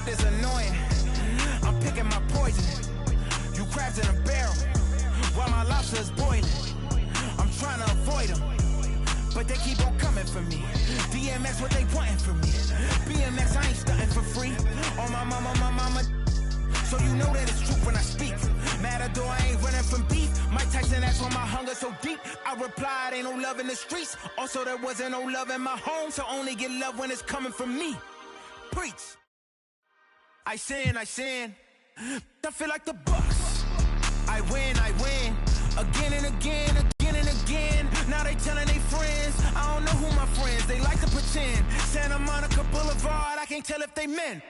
is annoying. I'm picking my poison. You crabs in a barrel, while my lobster is boiling. I'm trying to avoid them, but they keep on coming for me. DMX, what they wanting from me. BMX, I ain't stunting for free. On my mama. So you know that it's truth when I speak. Matador, I ain't running from beef. Mike Tyson, that's why my hunger so deep. I replied, ain't no love in the streets. Also, there wasn't no love in my home. So only get love when it's coming from me. Preach. I sin. I feel like the Bucks. I win. Again and again. Now they telling their friends. I don't know who my friends. They like to pretend. Santa Monica Boulevard, I can't tell if they men.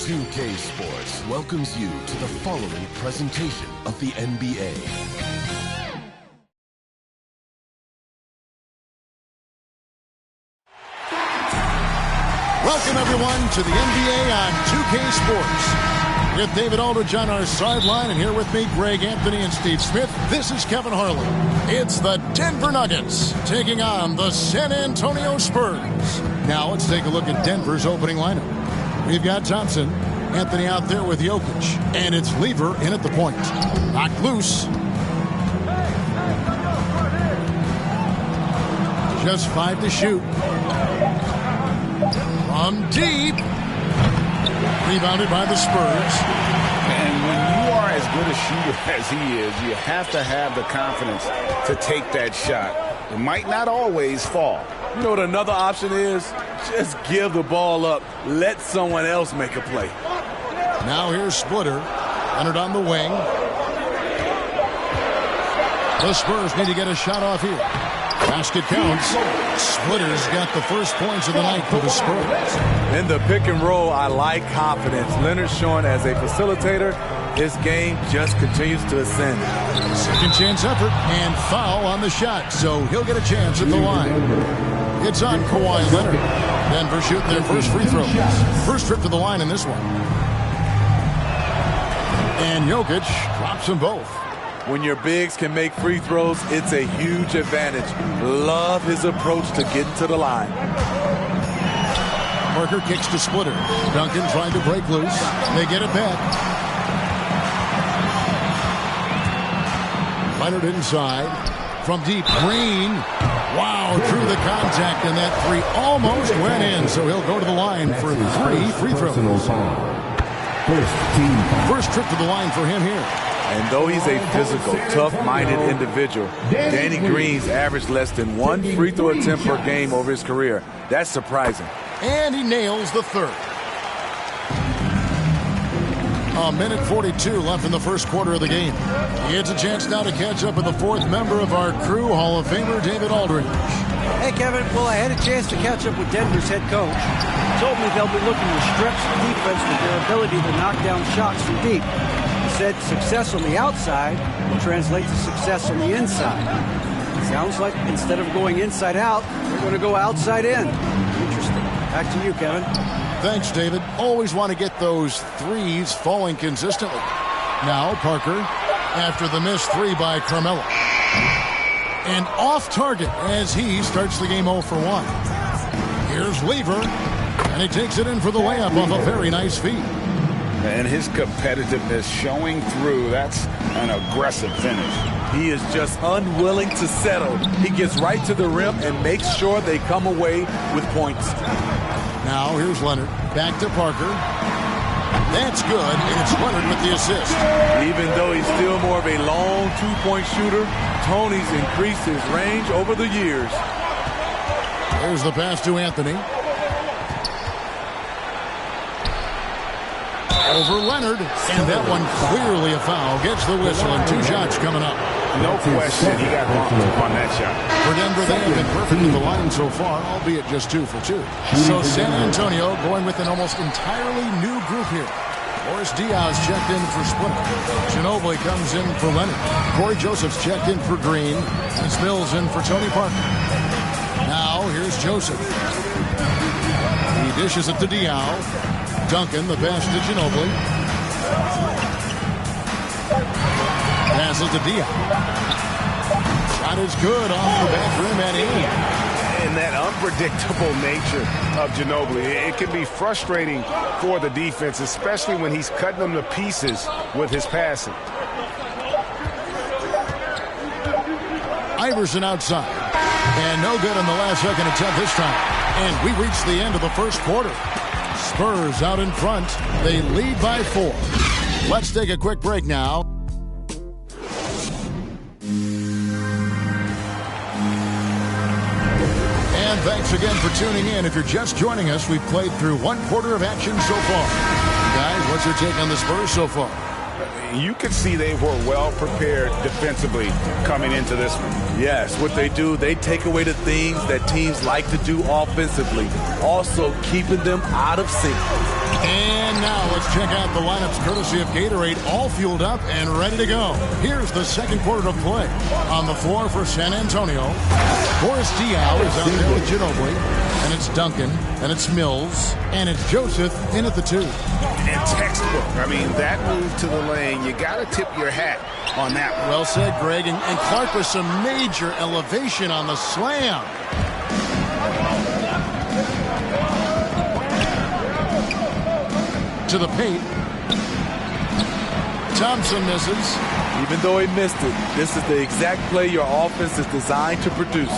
2K Sports welcomes you to the following presentation of the NBA. Welcome, everyone, to the NBA on 2K Sports. With David Aldridge on our sideline, and here with me, Greg Anthony and Steve Smith. This is Kevin Harlan. It's the Denver Nuggets taking on the San Antonio Spurs. Now let's take a look at Denver's opening lineup. We've got Thompson, Anthony out there with Jokic, and it's Lever in at the point. Knocked loose. Just 5 to shoot. From deep. Rebounded by the Spurs. And when you are as good a shooter as he is, you have to have the confidence to take that shot. It might not always fall. You know what another option is? Just give the ball up. Let someone else make a play. Now here's Splitter. Leonard on the wing. The Spurs need to get a shot off here. Basket counts. Splitter's got the first points of the night for the Spurs. In the pick and roll, I like confidence. Leonard's showing as a facilitator, his game just continues to ascend. Second chance effort and foul on the shot, so he'll get a chance at the line. It's on Kawhi Leonard. Denver shooting their first free throws. First trip to the line in this one. And Jokic drops them both. When your bigs can make free throws, it's a huge advantage. Love his approach to getting to the line. Parker kicks to Splitter. Duncan trying to break loose. They get it back. Leonard inside. From deep, Green. Wow, through the contact, and that three almost went in. So he'll go to the line for 3 free throws. First trip to the line for him here. And though he's a physical, tough-minded individual, Danny Green's averaged less than 1 free throw attempt per game over his career. That's surprising. And he nails the third. A minute 42 left in the first quarter of the game. He gets a chance now to catch up with the fourth member of our crew, Hall of Famer David Aldridge. Hey, Kevin. Well, I had a chance to catch up with Denver's head coach. He told me they'll be looking to stretch the defense with their ability to knock down shots from deep. He said success on the outside will translate to success on the inside. Sounds like instead of going inside out, they're going to go outside in. Interesting. Back to you, Kevin. Thanks, David. Always want to get those threes falling consistently. Now Parker, after the missed three by Carmelo. And off target as he starts the game 0 for 1. Here's Lever, and he takes it in for the layup off a very nice feed. And his competitiveness showing through. That's an aggressive finish. He is just unwilling to settle. He gets right to the rim and makes sure they come away with points. Now here's Leonard. Back to Parker. That's good, and it's Leonard with the assist. Even though he's still more of a long two-point shooter, Tony's increased his range over the years. There's the pass to Anthony. Over Leonard, and that one clearly a foul. Gets the whistle, and 2 shots coming up. No question, he got bumped on that shot. For Denver, they have been perfect in the line so far, albeit just 2 for 2. So San Antonio going with an almost entirely new group here. Boris Diaz checked in for Splitter. Ginobili comes in for Leonard. Corey Joseph's checked in for Green. And Spills in for Tony Parker. Now here's Joseph. He dishes it to Diaw. Duncan, the pass to Ginobili. Passes to Diaw. shot is good off the back rim and in. And that unpredictable nature of Ginobili, it can be frustrating for the defense, especially when he's cutting them to pieces with his passing. Iverson outside. And no good on the last second attempt this time. And we reach the end of the first quarter. Spurs out in front. They lead by 4. Let's take a quick break now. And thanks again for tuning in. If you're just joining us, we've played through one quarter of action so far. Guys, what's your take on the Spurs so far? You could see they were well prepared defensively coming into this one. Yes, what they do, they take away the things that teams like to do offensively, also keeping them out of sync. And now let's check out the lineups courtesy of Gatorade, all fueled up and ready to go. Here's the second quarter of play. On the floor for San Antonio, Boris Diaw is out there with Ginobili, and it's Duncan, and it's Mills, and it's Joseph in at the 2. And textbook. I mean, that move to the lane, you got to tip your hat on that one. Well said, Greg. And Clark with some major elevation on the slam. To the paint. Thompson misses. Even though he missed it, this is the exact play your offense is designed to produce.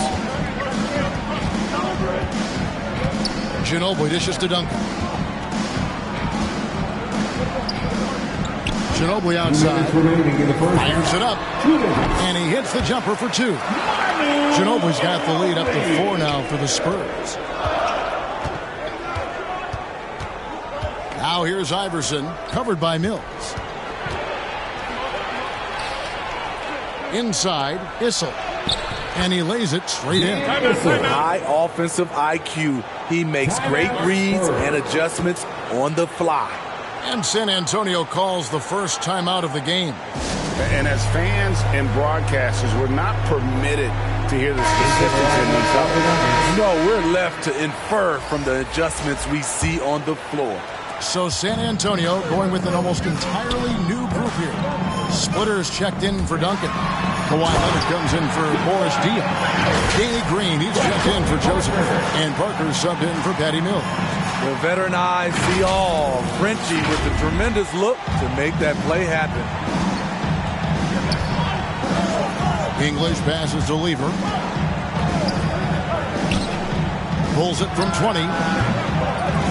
Ginobili dishes to Duncan. Ginobili outside. Fires it up. And he hits the jumper for 2. Ginobili's got the lead up to 4 now for the Spurs. Now here's Iverson, covered by Mills. Inside, Issel. And he lays it straight in. High offensive IQ. He makes great reads and adjustments on the fly. And San Antonio calls the first timeout of the game. And as fans and broadcasters, we're not permitted to hear the specifics in these calls. No, we're left to infer from the adjustments we see on the floor. So San Antonio going with an almost entirely new group here. Splitters checked in for Duncan. Kawhi Leonard comes in for Boris Diaw. Danny Green, he's checked in for Joseph. And Parker subbed in for Patty Mills. The veteran eyes see all. Frenchie with a tremendous look to make that play happen. English passes to Lever. Pulls it from 20.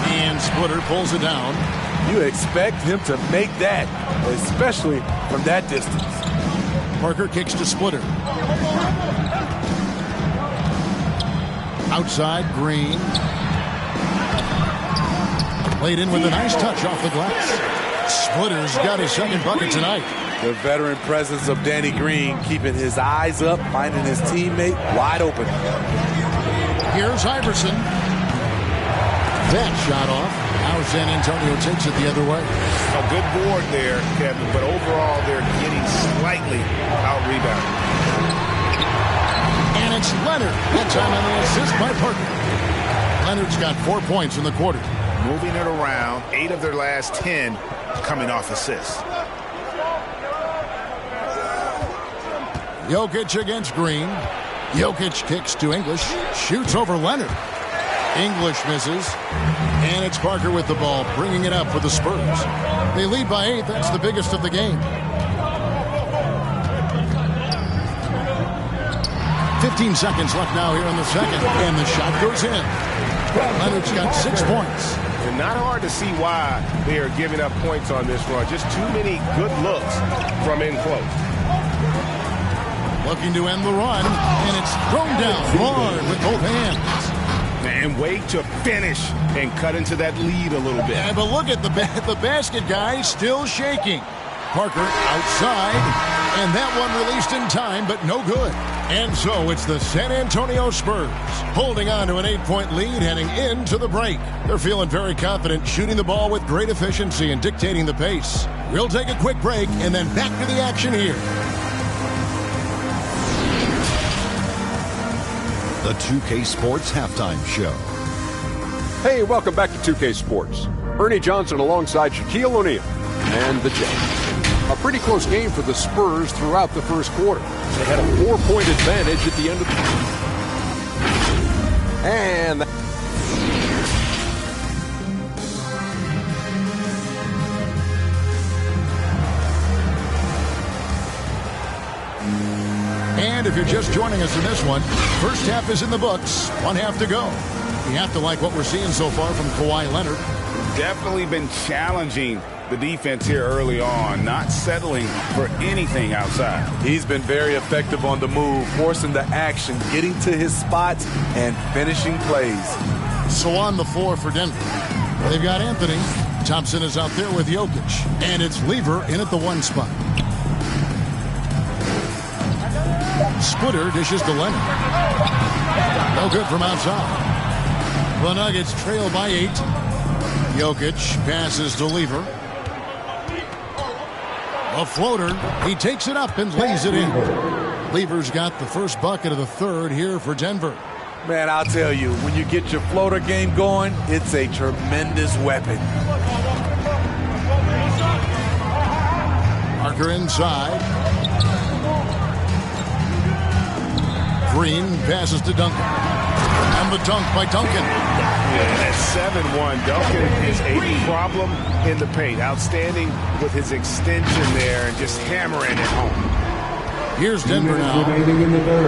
And Splitter pulls it down. You expect him to make that, especially from that distance. Parker kicks to Splitter. Outside, Green. Played in with a nice touch off the glass. Splitter's got his second bucket tonight. The veteran presence of Danny Green keeping his eyes up, finding his teammate wide open. Here's Iverson. That shot off. Now San Antonio takes it the other way. A good board there, Kevin, but overall they're getting slightly out-rebounded. And it's Leonard. That time on the assist by Parker. Leonard's got 4 points in the quarter. Moving it around, 8 of their last 10 coming off assists. Jokic against Green. Jokic kicks to English. Shoots over Leonard. English misses. And it's Parker with the ball, bringing it up for the Spurs. They lead by 8. That's the biggest of the game. 15 seconds left now here in the second. And the shot goes in. Leonard's got 6 points. And not hard to see why they are giving up points on this run. Just too many good looks from in close. Looking to end the run. And it's thrown down hard with both hands. And wait to finish and cut into that lead a little bit. Yeah, but look at the basket guy still shaking. Parker outside, and that one released in time, but no good. And so it's the San Antonio Spurs holding on to an 8-point lead heading into the break. They're feeling very confident, shooting the ball with great efficiency and dictating the pace. We'll take a quick break and then back to the action here. The 2K Sports Halftime Show. Hey, welcome back to 2K Sports. Ernie Johnson alongside Shaquille O'Neal and the Jets. A pretty close game for the Spurs throughout the first quarter. They had a 4-point advantage at the end of the... And... And if you're just joining us in this one, first half is in the books. 1 half to go. You have to like what we're seeing so far from Kawhi Leonard. Definitely been challenging the defense here early on, not settling for anything outside. He's been very effective on the move, forcing the action, getting to his spots, and finishing plays. So on the floor for Denver, they've got Anthony. Thompson is out there with Jokic. And it's Lever in at the 1 spot. Splitter dishes to Leonard. No good from outside. The Nuggets trail by 8. Jokic passes to Lever. A floater. He takes it up and lays it in. Lever's got the first bucket of the third here for Denver. Man, I'll tell you, when you get your floater game going, it's a tremendous weapon. Parker inside. Green passes to Duncan. And the dunk by Duncan. Yeah, at 7-1, Duncan is a problem in the paint. Outstanding with his extension there and just hammering it home. Here's Denver now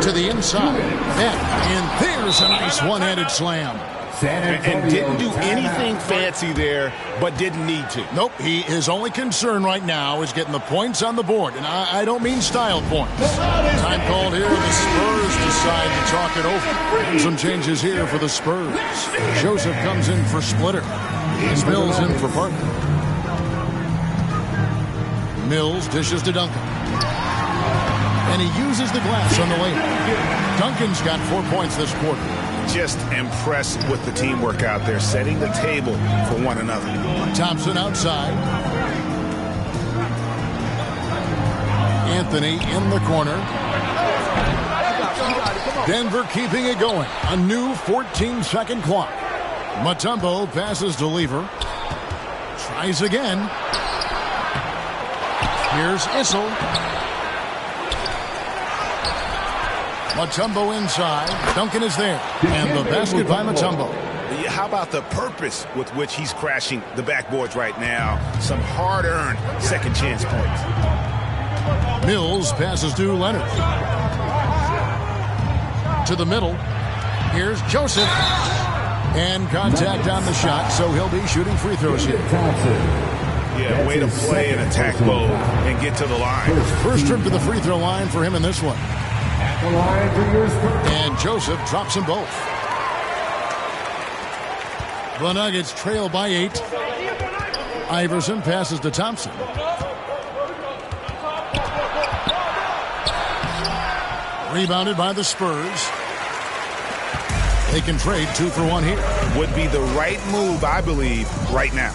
to the inside. And there's a nice one-handed slam. And didn't do anything fancy there, but didn't need to. Nope, his only concern right now is getting the points on the board. And I don't mean style points. Time called here, the Spurs decide to talk it over. And some changes here for the Spurs. Joseph comes in for Splitter. Mills in for Parker. Mills dishes to Duncan. And he uses the glass on the lane. Duncan's got 4 points this quarter. Just impressed with the teamwork out there, setting the table for one another. Thompson outside. Anthony in the corner. Denver keeping it going. A new 14-second clock. Mutombo passes to Lever. Tries again. Here's Issel. Mutombo inside. Duncan is there. And the basket by Mutombo. How about the purpose with which he's crashing the backboards right now? Some hard-earned second chance points. Mills passes to Leonard. To the middle. Here's Joseph. And contact on the shot, so he'll be shooting free throws here. Yeah, way to play in attack mode and get to the line. First trip to the free throw line for him in this one. And Joseph drops them both. The Nuggets trail by 8. Iverson passes to Thompson. Rebounded by the Spurs. They can trade 2 for 1 here. Would be the right move, I believe, right now.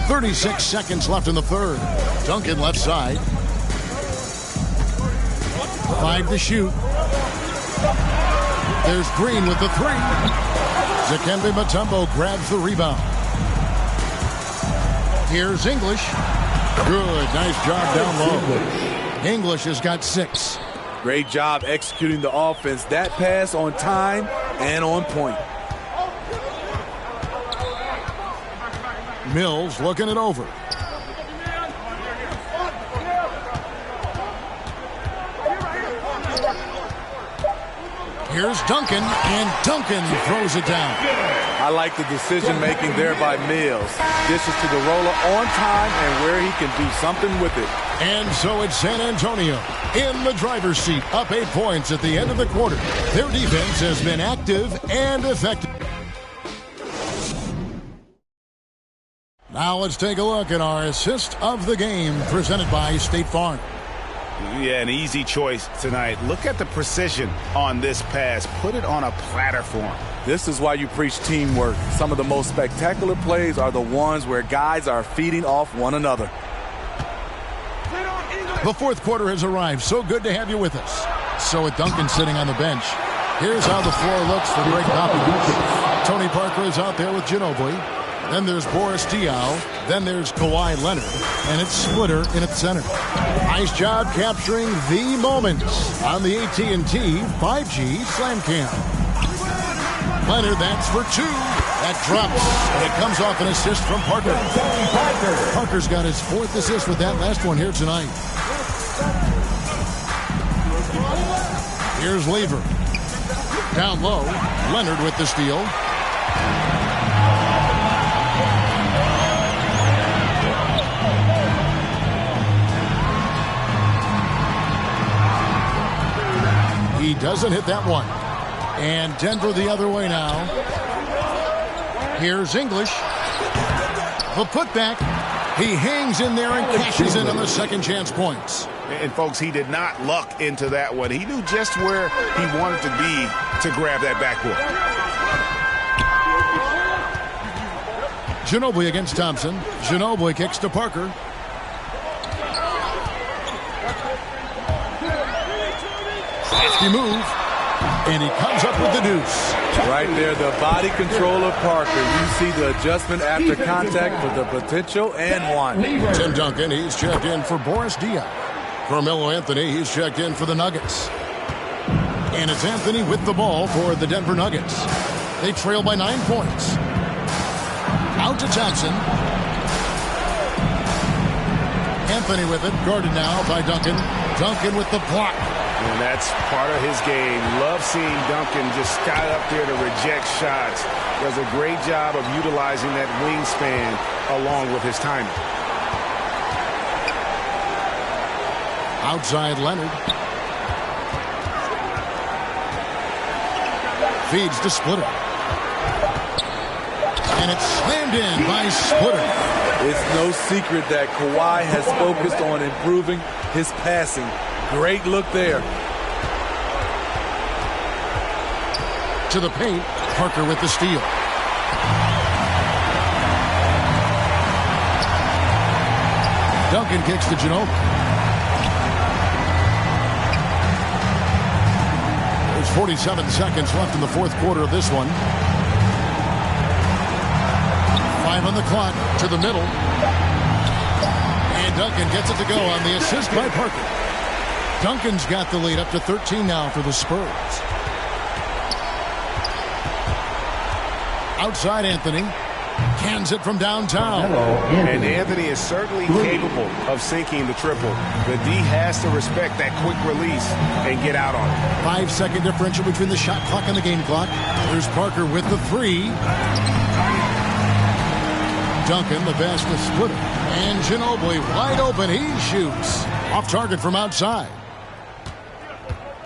36 seconds left in the third. Duncan left side. 5 to shoot. There's Green with the 3. Dikembe Mutombo grabs the rebound. Here's English. Good, nice job down low. English has got 6. Great job executing the offense. That pass on time and on point. Mills looking it over. Here's Duncan, and Duncan throws it down. I like the decision-making there by Mills. Dishes to the roller on time and where he can do something with it. And so it's San Antonio in the driver's seat, up 8 points at the end of the quarter. Their defense has been active and effective. Now let's take a look at our assist of the game presented by State Farm. Yeah, an easy choice tonight. Look at the precision on this pass. Put it on a platter for him. This is why you preach teamwork. Some of the most spectacular plays are the ones where guys are feeding off one another. The fourth quarter has arrived. So good to have you with us. So with Duncan sitting on the bench, here's how the floor looks for Greg Popovich. Tony Parker is out there with Ginobili. Then there's Boris Diaw. Then there's Kawhi Leonard. And it's Splitter in at center. Nice job capturing the moments on the AT&T 5G Slam Cam. Leonard, that's for two. That drops. And it comes off an assist from Parker. Parker's got his 4th assist with that last one here tonight. Here's Lever. Down low. Leonard with the steal. He doesn't hit that one. And Denver the other way now. Here's English. The putback. He hangs in there and cashes in on the second chance points. And, folks, he did not luck into that one. He knew just where he wanted to be to grab that backboard. Ginobili against Thompson. Ginobili kicks to Parker. Nasty move. And he comes up with the deuce. Right there, the body control of Parker. You see the adjustment after contact for the potential and one. Tim Duncan, he's checked in for Boris Diaw. Carmelo Anthony, he's checked in for the Nuggets. And it's Anthony with the ball for the Denver Nuggets. They trail by 9 points. Out to Thompson. Anthony with it, guarded now by Duncan. Duncan with the block. And that's part of his game. Love seeing Duncan just sky up there to reject shots. Does a great job of utilizing that wingspan along with his timing. Outside Leonard. Feeds to Splitter. And it's slammed in by Splitter. It's no secret that Kawhi has focused on improving his passing. Great look there. To the paint. Parker with the steal. Duncan kicks to Ginobili. There's 47 seconds left in the 4th quarter of this one. 5 on the clock. To the middle. And Duncan gets it to go on the assist by Parker. Duncan's got the lead up to 13 now for the Spurs. Outside Anthony. Cans it from downtown. And Anthony is certainly capable of sinking the triple. The D has to respect that quick release and get out on it. 5-second differential between the shot clock and the game clock. There's Parker with the 3. Duncan, the best of Splitter. And Ginobili wide open. He shoots. Off target from outside.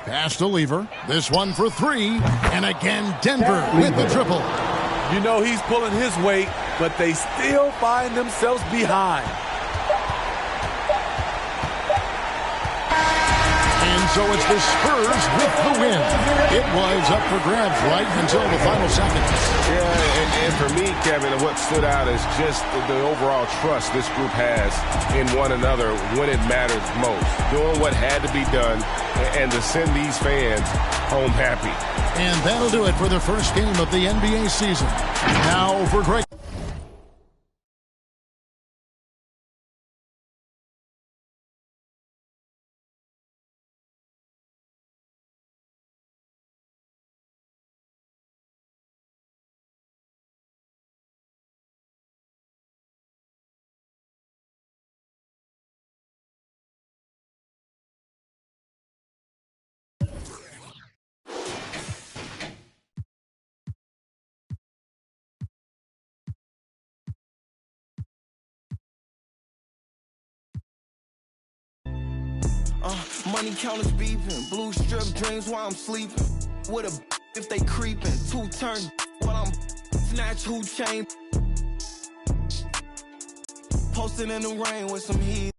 Pass to Lever. This one for 3. And again, Denver with the triple. You know he's pulling his weight, but they still find themselves behind. And so it's the Spurs with the win. It was up for grabs right until the final seconds. Yeah, and for me, Kevin, what stood out is just the overall trust this group has in one another when it matters most. Doing what had to be done and to send these fans home happy. And that'll do it for the first game of the NBA season. Now for Greg. Money counters beeping, blue strip dreams while I'm sleeping. With a if they creeping, 2-turn while I'm snatch who chain. Posted in the rain with some heat.